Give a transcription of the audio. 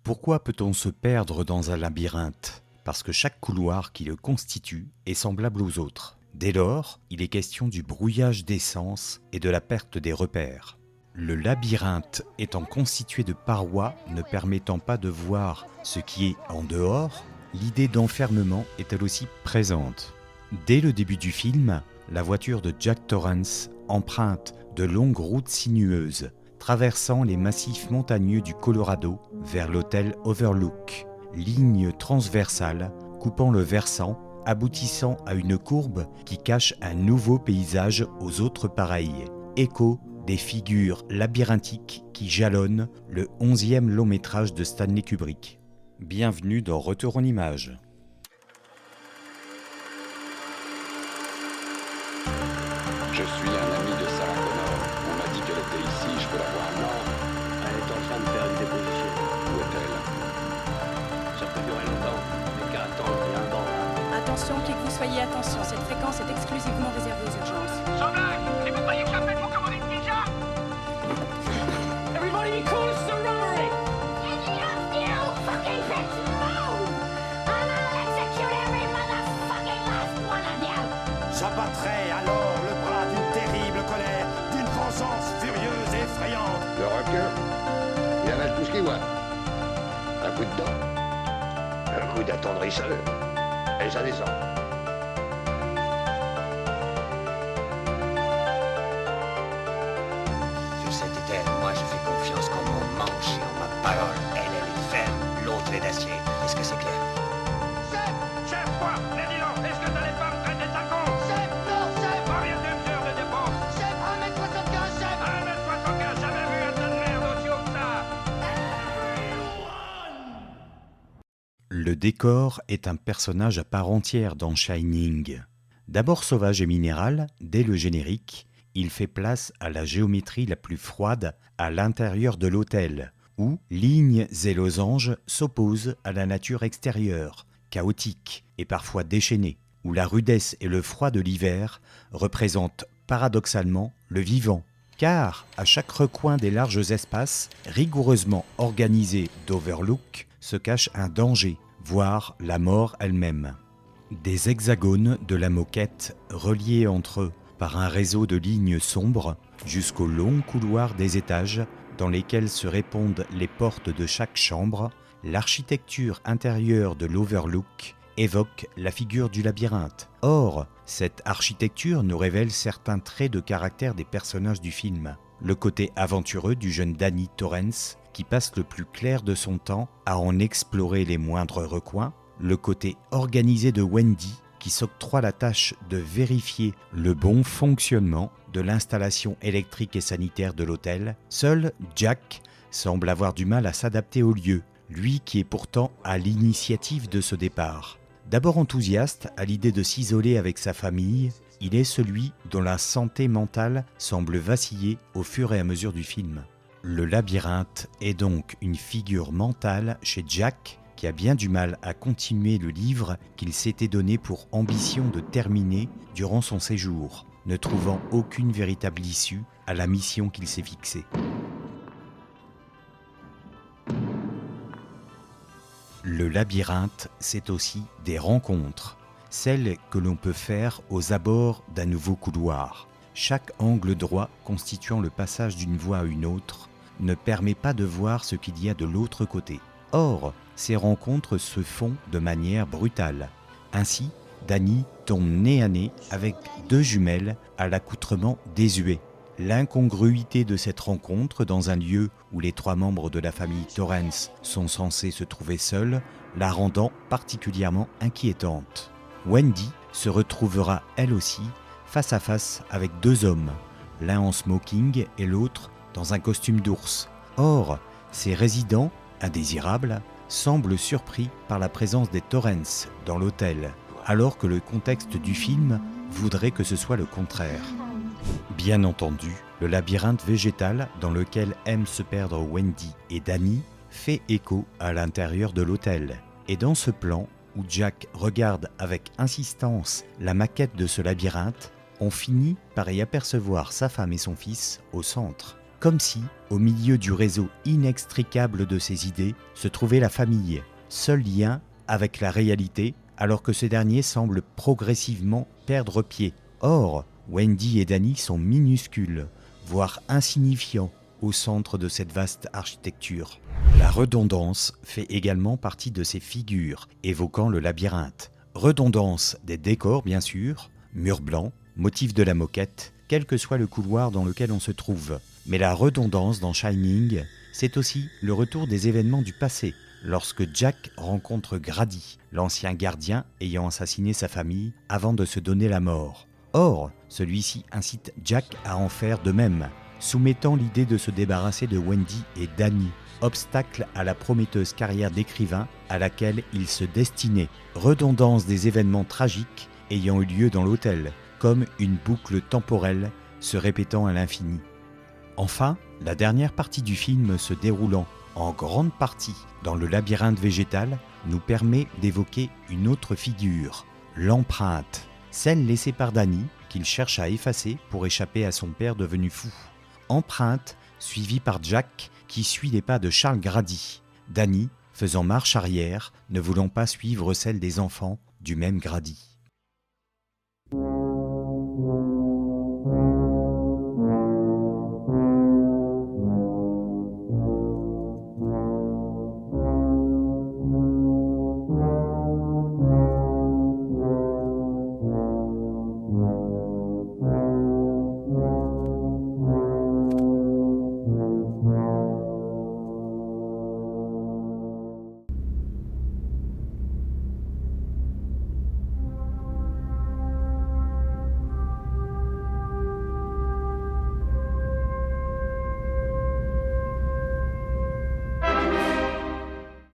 Pourquoi peut-on se perdre dans un labyrinthe? Parce que chaque couloir qui le constitue est semblable aux autres. Dès lors, il est question du brouillage des sens et de la perte des repères. Le labyrinthe étant constitué de parois ne permettant pas de voir ce qui est en dehors, l'idée d'enfermement est elle aussi présente. Dès le début du film, la voiture de Jack Torrance emprunte de longues routes sinueuses, traversant les massifs montagneux du Colorado vers l'hôtel Overlook, ligne transversale coupant le versant, aboutissant à une courbe qui cache un nouveau paysage aux autres pareils, écho des figures labyrinthiques qui jalonnent le 11e long métrage de Stanley Kubrick. Bienvenue dans Retour en images. Je suis un ami de Sarah Connor. On m'a dit qu'elle était ici, je peux la voir. Non, Elle est en train de faire une déposition. où est-elle? Ça peut durer longtemps, mais qu'à attendre, il y a un banc là. Attention, qui que vous soyez, attention, cette fréquence est exclusivement réservée aux urgences. Sans blague! Et vous croyez que j'appelle pour commander une pizza? Everybody be cool, it's a robbery! You fucking bitch, move! And I'll execute every motherfucking last one of you! J'abattrai alors le bras d'une terrible colère, d'une vengeance furieuse et effrayante. Le requin, il avale tout ce qu'il voit. Un coup de dent, un coup d'attendrisseur, et ça descend. Sur cette terre, moi je fais confiance qu'en mon manche et en ma parole. Elle est ferme, l'autre est d'acier. Est-ce que c'est clair? Chef, quoi? Mais dis donc, est-ce que t'allais pas me traiter de con? Chef, non, chef! Combien tu mesures de dépôt? Chef, 1m75, chef! 1m75, jamais vu un tas de merde aussi haut que ça! Le décor est un personnage à part entière dans Shining. D'abord sauvage et minéral, dès le générique, il fait place à la géométrie la plus froide à l'intérieur de l'hôtel, où lignes et losanges s'opposent à la nature extérieure, chaotique et parfois déchaînée, où la rudesse et le froid de l'hiver représentent paradoxalement le vivant. Car à chaque recoin des larges espaces rigoureusement organisés d'Overlook se cache un danger, voire la mort elle-même. Des hexagones de la moquette reliés entre eux par un réseau de lignes sombres jusqu'au long couloir des étages dans lesquels se répondent les portes de chaque chambre, l'architecture intérieure de l'Overlook évoque la figure du labyrinthe. Or, cette architecture nous révèle certains traits de caractère des personnages du film. Le côté aventureux du jeune Danny Torrance, qui passe le plus clair de son temps à en explorer les moindres recoins, le côté organisé de Wendy, qui s'octroie la tâche de vérifier le bon fonctionnement de l'installation électrique et sanitaire de l'hôtel. Seul Jack semble avoir du mal à s'adapter au lieu, lui qui est pourtant à l'initiative de ce départ. D'abord enthousiaste à l'idée de s'isoler avec sa famille, il est celui dont la santé mentale semble vaciller au fur et à mesure du film. Le labyrinthe est donc une figure mentale chez Jack, qui a bien du mal à continuer le livre qu'il s'était donné pour ambition de terminer durant son séjour, ne trouvant aucune véritable issue à la mission qu'il s'est fixée. Le labyrinthe, c'est aussi des rencontres, celles que l'on peut faire aux abords d'un nouveau couloir. Chaque angle droit constituant le passage d'une voie à une autre ne permet pas de voir ce qu'il y a de l'autre côté. Or, ces rencontres se font de manière brutale. Ainsi, Danny tombe nez à nez avec deux jumelles à l'accoutrement désuet. L'incongruité de cette rencontre dans un lieu où les trois membres de la famille Torrance sont censés se trouver seuls, la rendant particulièrement inquiétante. Wendy se retrouvera elle aussi face à face avec deux hommes, l'un en smoking et l'autre dans un costume d'ours. Or, ces résidents indésirables semblent surpris par la présence des Torrance dans l'hôtel, alors que le contexte du film voudrait que ce soit le contraire. Bien entendu, le labyrinthe végétal dans lequel aiment se perdre Wendy et Danny fait écho à l'intérieur de l'hôtel. Et dans ce plan, où Jack regarde avec insistance la maquette de ce labyrinthe, on finit par y apercevoir sa femme et son fils au centre. Comme si, au milieu du réseau inextricable de ses idées, se trouvait la famille, seul lien avec la réalité, alors que ce dernier semble progressivement perdre pied. Or, Wendy et Danny sont minuscules, voire insignifiants, au centre de cette vaste architecture. La redondance fait également partie de ces figures, évoquant le labyrinthe. Redondance des décors, bien sûr, murs blancs, motifs de la moquette, quel que soit le couloir dans lequel on se trouve. Mais la redondance dans Shining, c'est aussi le retour des événements du passé, lorsque Jack rencontre Grady, l'ancien gardien ayant assassiné sa famille avant de se donner la mort. Or, celui-ci incite Jack à en faire de même, soumettant l'idée de se débarrasser de Wendy et Danny, obstacle à la prometteuse carrière d'écrivain à laquelle il se destinait. Redondance des événements tragiques ayant eu lieu dans l'hôtel, comme une boucle temporelle se répétant à l'infini. Enfin, la dernière partie du film se déroulant en grande partie dans le labyrinthe végétal nous permet d'évoquer une autre figure, l'empreinte, celle laissée par Danny qu'il cherche à effacer pour échapper à son père devenu fou. Empreinte suivie par Jack qui suit les pas de Charles Grady, Danny faisant marche arrière, ne voulant pas suivre celle des enfants du même Grady.